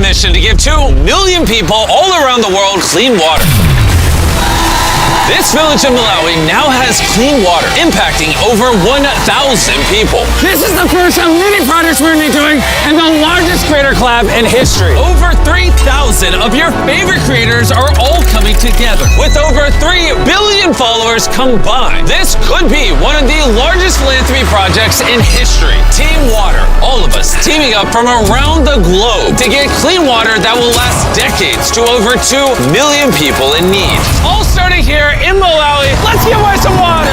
mission to give 2 million people all around the world clean water. This village in Malawi now has clean water, impacting over 1,000 people. This is the first of many projects we're going to be doing and the largest creator collab in history. Over 3,000 of your favorite creators are all coming together. With over 3 billion followers combined, this could be one of the largest philanthropy projects in history. Team Water, all of us teaming up from around the globe to get clean water that will last decades to over 2 million people in need. All starting here in Malawi. Let's give away some water.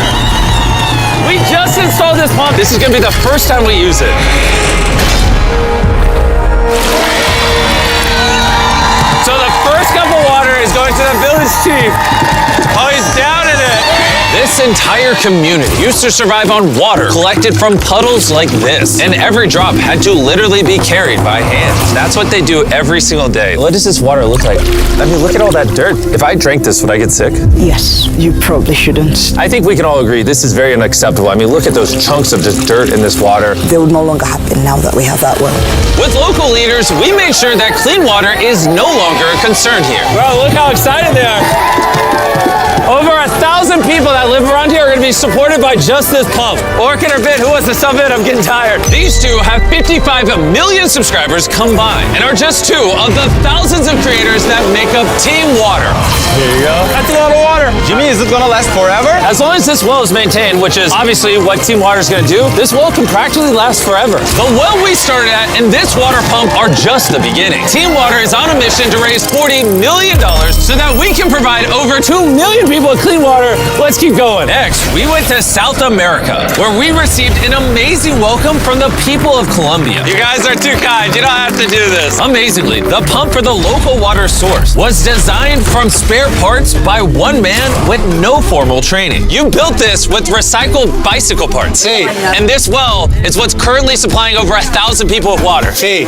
We just installed this pump. This is going to be the first time we use it. So the first cup of water is going to the village chief. Oh, he's down in it. This entire community used to survive on water collected from puddles like this. And every drop had to literally be carried by hand. That's what they do every single day. What does this water look like? I mean, look at all that dirt. If I drank this, would I get sick? Yes, you probably shouldn't. I think we can all agree this is very unacceptable. I mean, look at those chunks of just dirt in this water. They will no longer happen now that we have that well. With local leaders, we made sure that clean water is no longer a concern here. Bro, look how excited they are. Over 1,000 people that live around here are going to be supported by just this pump. Orchid or Bit, who wants to sub in? I'm getting tired. These two have 55 million subscribers combined and are just 2 of the thousands of creators that make up Team Water. Here you go. That's a lot of water. Jimmy, is it gonna last forever? As long as this well is maintained, which is obviously what Team Water is going to do, this well can practically last forever. The well we started at and this water pump are just the beginning. Team Water is on a mission to raise $40 million so that we can provide over 2 million people with clean water. Let's keep going. Next, we went to South America, where we received an amazing welcome from the people of Colombia. You guys are too kind. You don't have to do this. Amazingly, the pump for the local water source was designed from spare parts by one man with no formal training. You built this with recycled bicycle parts. Hey. And this well is what's currently supplying over 1,000 people with water. Hey.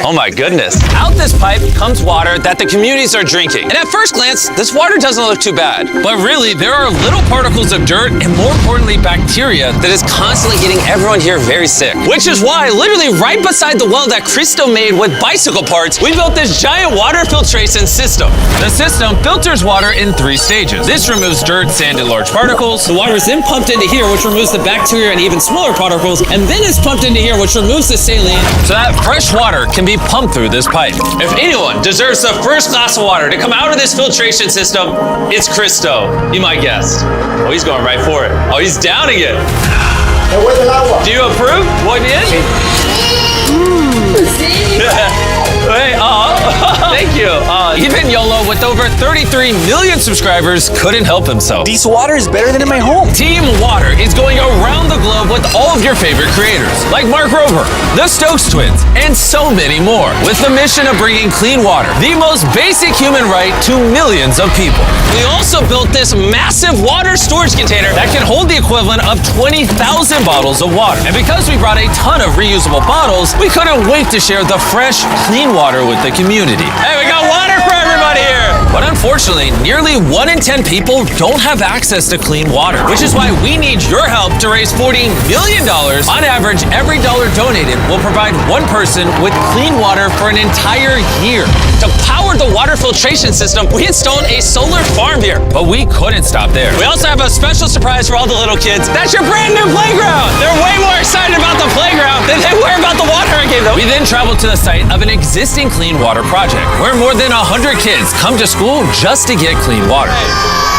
Oh my goodness. Out this pipe comes water that the communities are drinking. And at first glance, this water doesn't look too bad. But really, there are little particles of dirt and more importantly, bacteria that is constantly getting everyone here very sick. Which is why, literally right beside the well that Cristo made with bicycle parts, we built this giant water filtration system. The system filters water in 3 stages. This removes dirt, sand, and large particles. The water is then pumped into here, which removes the bacteria and even smaller particles, and then is pumped into here, which removes the saline, so that fresh water can be pumped through this pipe. If anyone deserves the first glass of water to come out of this filtration system, it's Cristo. Be my guest. Oh, he's going right for it. Oh, he's downing it. Do you approve? Muy bien? Hey, thank you. Even YOLO, with over 33 million subscribers, couldn't help himself. This water is better than in my home. Team Water is going around the globe with all of your favorite creators, like Mark Rober, the Stokes Twins, and so many more, with the mission of bringing clean water, the most basic human right, to millions of people. We also built this massive water storage container that can hold the equivalent of 20,000 bottles of water. And because we brought a ton of reusable bottles, we couldn't wait to share the fresh, clean water with the community. Hey, we got water for everybody here. But unfortunately, nearly 1 in 10 people don't have access to clean water, which is why we need your help to raise $40 million. On average, every dollar donated will provide one person with clean water for an entire year. To power the water filtration system, we installed a solar farm here, but we couldn't stop there. We also have a special surprise for all the little kids. That's your brand new playground. They're way more excited about the playground than they were about the water I gave them. We then traveled to the site of an existing clean water project, where more than 100 kids come to school just to get clean water.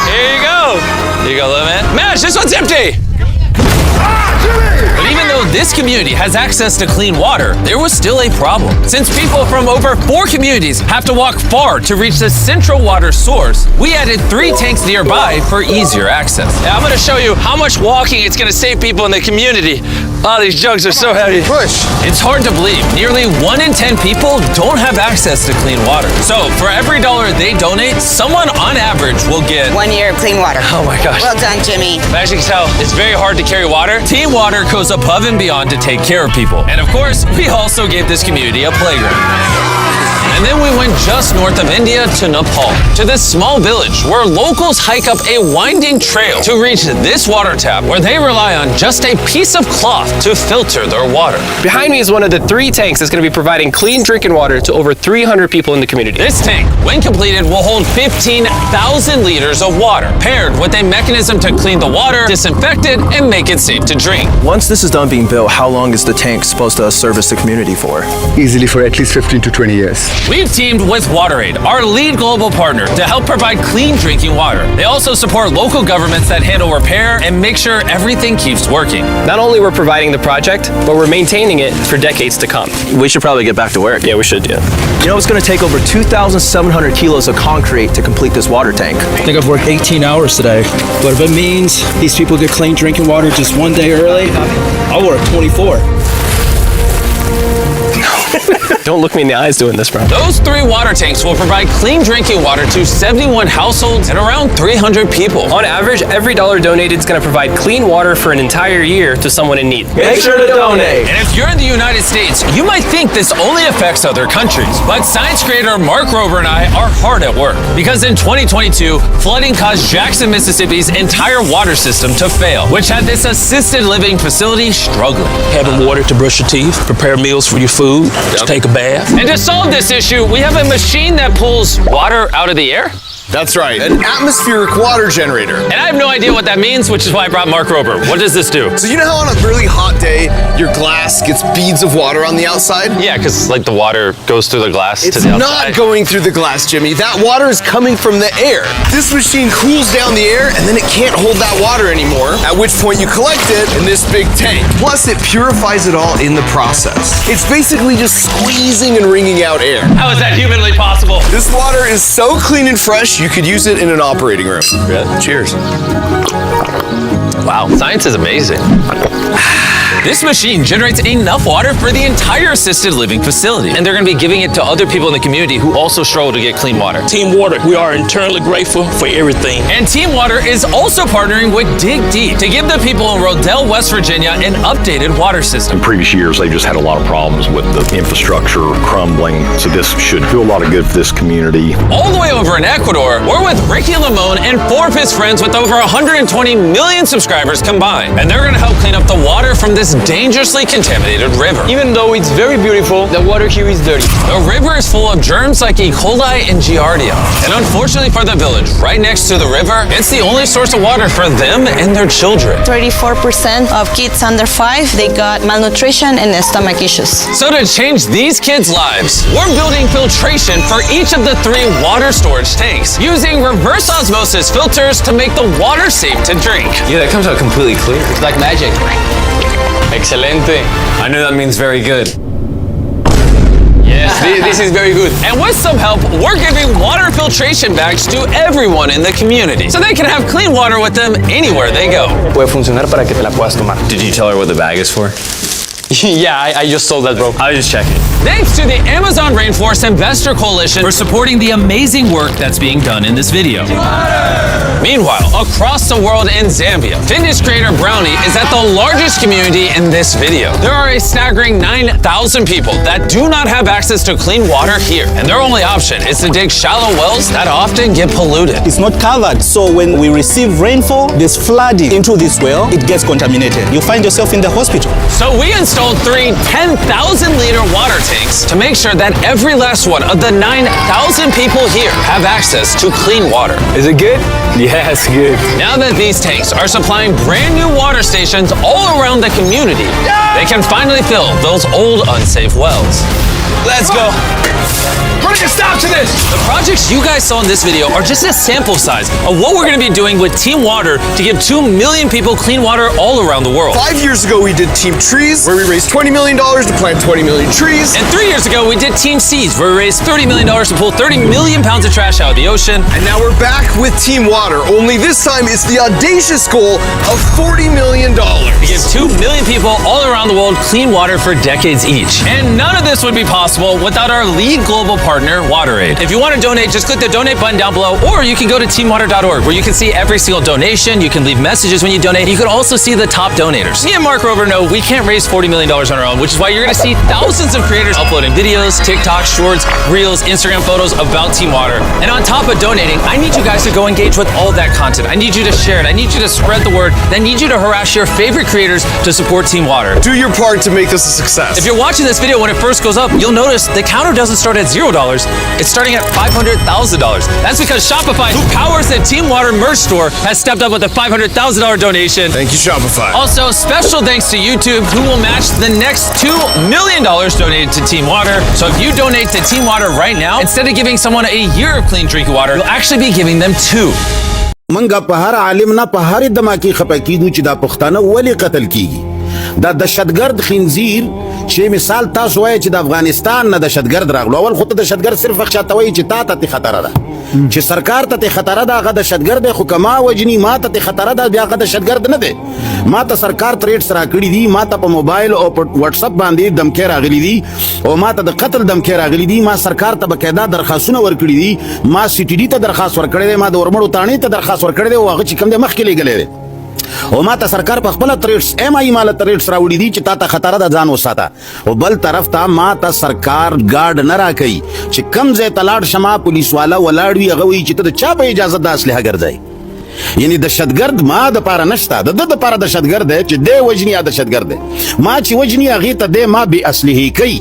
Here you go. Here you go, little man. Mash, this one's empty. But even though this community has access to clean water, there was still a problem. Since people from over 4 communities have to walk far to reach the central water source, we added 3 tanks nearby for easier access. Now I'm going to show you how much walking it's going to save people in the community. Oh, these jugs are so heavy. Push. It's hard to believe. Nearly 1 in 10 people don't have access to clean water. So for every dollar they donate, someone on average will get 1 year of clean water. Oh my gosh. Well done, Jimmy. As you can tell, it's very hard to carry water. Team Water goes above and beyond to take care of people. And of course, we also gave this community a playground. And then we went just north of India to Nepal, to this small village where locals hike up a winding trail to reach this water tap where they rely on just a piece of cloth to filter their water. Behind me is one of the 3 tanks that's going to be providing clean drinking water to over 300 people in the community. This tank, when completed, will hold 15,000 liters of water, paired with a mechanism to clean the water, disinfect it, and make it safe to drink. Once this is done being built, how long is the tank supposed to service the community for? Easily for at least 15 to 20 years. We've teamed with WaterAid, our lead global partner, to help provide clean drinking water. They also support local governments that handle repair and make sure everything keeps working. Not only we're providing the project, but we're maintaining it for decades to come. We should probably get back to work. Yeah, we should, yeah. You know, it's going to take over 2,700 kilos of concrete to complete this water tank. I think I've worked 18 hours today. But if it means these people get clean drinking water just one day early, I'll work 24. Don't look me in the eyes doing this, bro. Those 3 water tanks will provide clean drinking water to 71 households and around 300 people. On average, every dollar donated is going to provide clean water for an entire year to someone in need. Make sure to donate. And if you're in the United States, you might think this only affects other countries. But science creator Mark Rober and I are hard at work. Because in 2022, flooding caused Jackson, Mississippi's entire water system to fail, which had this assisted living facility struggling. Having water to brush your teeth, prepare meals for your food, to take a bath. And to solve this issue, we have a machine that pulls water out of the air. That's right, an atmospheric water generator. And I have no idea what that means, which is why I brought Mark Rober. What does this do? So you know how on a really hot day, your glass gets beads of water on the outside? Yeah, because like the water goes through the glass to the outside. It's not going through the glass, Jimmy. That water is coming from the air. This machine cools down the air and then it can't hold that water anymore, at which point you collect it in this big tank. Plus it purifies it all in the process. It's basically just squeezing and wringing out air. How is that humanly possible? This water is so clean and fresh, you could use it in an operating room. Really? Cheers. Wow, science is amazing. This machine generates enough water for the entire assisted living facility, and they're going to be giving it to other people in the community who also struggle to get clean water. Team Water, we are eternally grateful for everything. And Team Water is also partnering with Dig Deep to give the people in Rodell, West Virginia an updated water system. In previous years, they just had a lot of problems with the infrastructure crumbling, so this should do a lot of good for this community. All the way over in Ecuador, we're with Ricky Limon and 4 of his friends with over 120 million subscribers combined, and they're going to help clean up the water from this dangerously contaminated river. Even though it's very beautiful, the water here is dirty. The river is full of germs like E. coli and Giardia. And unfortunately for the village, right next to the river, it's the only source of water for them and their children. 34% of kids under 5, they got malnutrition and stomach issues. So to change these kids' lives, we're building filtration for each of the 3 water storage tanks, using reverse osmosis filters to make the water safe to drink. Yeah, that comes out completely clear. It's like magic. Excelente. I know that means very good. Yes, this is very good. And with some help, we're giving water filtration bags to everyone in the community, so they can have clean water with them anywhere they go. Puede funcionar para que te la puedas tomar. Did you tell her what the bag is for? Yeah, I just sold that, bro. I was just checking. Thanks to the Amazon Rainforest Investor Coalition for supporting the amazing work that's being done in this video. Meanwhile, across the world in Zambia, fitness creator Brownie is at the largest community in this video. There are a staggering 9,000 people that do not have access to clean water here, and their only option is to dig shallow wells that often get polluted. It's not covered, so when we receive rainfall, there's flooding into this well, it gets contaminated. You find yourself in the hospital. So we installed 3 10,000-liter water tanks to make sure that every last one of the 9,000 people here have access to clean water. Is it good? Yes, good. Now that these tanks are supplying brand new water stations all around the community, they can finally fill those old unsafe wells. Let's go. Putting a stop to this! The projects you guys saw in this video are just a sample size of what we're going to be doing with Team Water to give 2 million people clean water all around the world. 5 years ago, we did Team Trees, where we raised $20 million to plant 20 million trees. And 3 years ago, we did Team Seas, where we raised $30 million to pull 30 million pounds of trash out of the ocean. And now we're back with Team Water, only this time it's the audacious goal of $40 million. To give 2 million people all around the world clean water for decades each. And none of this would be possible without our lead global partner, WaterAid. trade. If you want to donate, just click the donate button down below, or you can go to teamwater.org where you can see every single donation. You can leave messages when you donate. You can also see the top donators. Me and Mark Rover know we can't raise $40 million on our own, which is why you're going to see thousands of creators uploading videos, TikTok, shorts, reels, Instagram photos about Team Water. And on top of donating, I need you guys to go engage with all that content. I need you to share it. I need you to spread the word. I need you to harass your favorite creators to support Team Water. Do your part to make this a success. If you're watching this video when it first goes up, you'll notice the counter doesn't start at $0. It's starting at $500,000. That's because Shopify, who powers the Team Water merch store, has stepped up with a $500,000 donation. Thank you, Shopify. Also, special thanks to YouTube, who will match the next $2 million donated to Team Water. So if you donate to Team Water right now, instead of giving someone a year of clean drinking water, you'll actually be giving them 2. منګه په هر عالم نه په هر دماکي خپکیدو چې دا پښتانه ولی قتل کیږي دا دهشتګرد خنزیر چې مثال تاسو وایي چې د افغانستان نه دهشتګرد راغلو اول خو ته دهشتګرد صرف چاته وایي چې تا ته خطر ده چې سرکار ته خطر ده هغه دهشتګرد خو کما وجنی ما ته خطر ده بیا هغه دهشتګرد نه ده ما ته سرکار تریټس راکړي دي ما ته په موبایل او په واتس اپ باندې دمکې راغلي دي او ما ته د قتل دمکې راغلي دي ما سرکار ته بقاعده درخواستونه ورکړي دي ما سی ټي ډي ته درخواست ورکړی دی ما د ورمړو تاڼې ته درخواست ورکړی دی او هغه چې کوم دی مخکې لېږلی دی او ما ته سرکار په خپل تریټس ماله تریټس راوړي دي چې تا ته خطر ده ځان وساته او بل طرف ته ما ته سرکار ګارد نه راکوي چې کم ځای ته لاړ شمه پولیس والا ولاړ وي هغه وایي چې ته د چا په اجازه د اسلحه ګرځئ یعنی دهشتګرد ما د پاره نشته د پاره دهشتګرد دی چې دی وجني یا دهشتګرد دی ما چې وجني هغې ته دی ما بې اصلحې کوي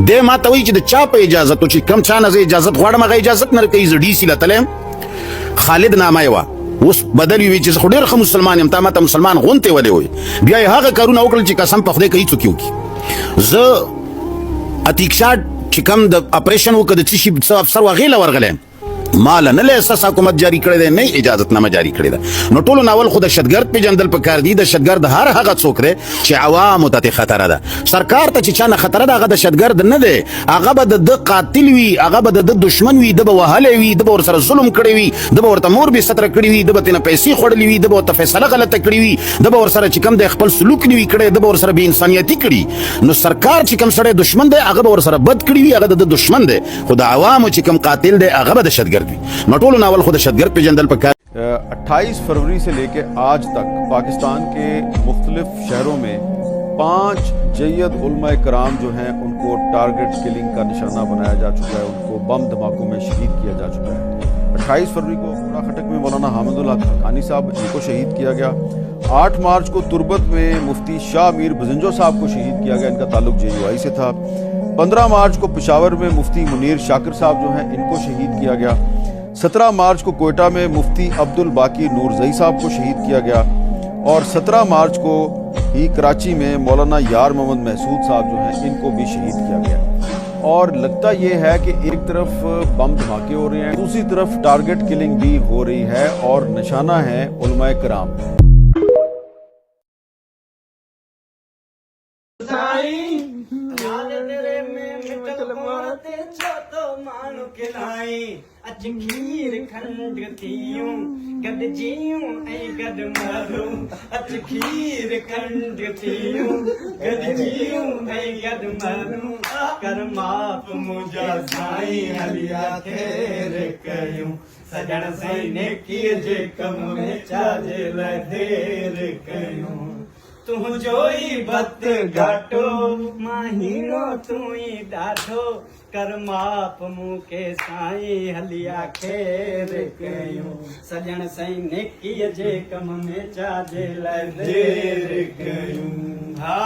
دی ما ته وایي چې د چا په اجازت و چې کم چا نه زه اجازت غواړم هغه اجازت نه راکوي زه ډي سي له تللی خالد نامه یې وه اوس بدل وي چې زه خو ډېر ښه مسلمان یم تا ما ته مسلمان غونتې ولې وایي بیا یې هغه کارونه وکړل چې قسم په خدای کوي څوک یې وکړي زه عتیق شاه چې کوم د اپریشن وکړه د څه شي څه افسر و هغې له ورغلی مال نه لیسنس حکومت جاری کړی دی نه اجازت نامه جاری کړی ده نو ټولو ناول خو دهشتګرد پیژندل پکار دي دهشتګرد هر هغه څوک دی چې عوامو ته خطره ده سرکار ته چې چا نه خطره ده هغه دهشتګرد نه دی هغه به د قاتل وي هغه به د دشمن وي د به وهلی وي د به ورسره ظلم کړی وي د به ورته مور بې ستره کړي وي د به ترېنه پیسې خوړلې وي د به ورته فیصله غلطه کړې وي د به ورسره چې کوم دی خپل سلوک نه وي کړی د به ورسره بې انسانیتي کړي نو سرکار چې کوم سړی دشمن دی هغه به ورسره بد کړي وي هغه د دشمن دی خو د عوامو چې کوم قاتل دی هغه به دهشتګرد وي نو ټولو novel खुद दहशतगर्द पे जंदल पर 28 फरवरी से लेकर आज तक पाकिस्तान के मुख्तलिफ शहरों में 5 जय्यद उलमाए कराम जो हैं उनको टारगेट किलिंग का निशाना बनाया जा चुका है उनको बम धमाकों में शहीद किया जा चुका है 28 फरवरी को पूरा खटक में मौलाना हामिदुल हक हक्कानी साहब इनको शहीद किया गया 8 मार्च को तुरबत में मुफ्ती शाह मीर बजिंजो साहब को शहीद किया गया इनका ताल्लुक JUI से था 15 मार्च को पेशावर में मुफ्ती मुनीर शाकिर साहब जो हैं इनको शहीद किया गया 17 मार्च को कोयटा में मुफ्ती अब्दुल बाकी नूरजई साहब को शहीद किया गया और 17 मार्च को ही कराची में मौलाना यार मोहम्मद महसूद साहब जो हैं इनको भी शहीद किया गया और लगता ये है कि एक तरफ बम धमाके हो रहे हैं दूसरी तरफ टारगेट किलिंग भी हो रही है और निशाना है उलमाए कराम खीर खंड थियूं गड जियूं ऐं गड मरूं खीर खंड थियूं गड जियूं ऐं गड मरूं कर माफ़ मुंहिंजा साईं हलिया खेर कयूं सजण साईं नेकीअ जे कम में छाजे लाइ देर कयूं तुंहिंजो ई भत घाटो मां हीरो तूं ई ॾाढो कर माप मूंखे साईं हलिया खेर कयूं सजण साईं नेकीअ जे कम में छाजे लाइ देर कयूं हा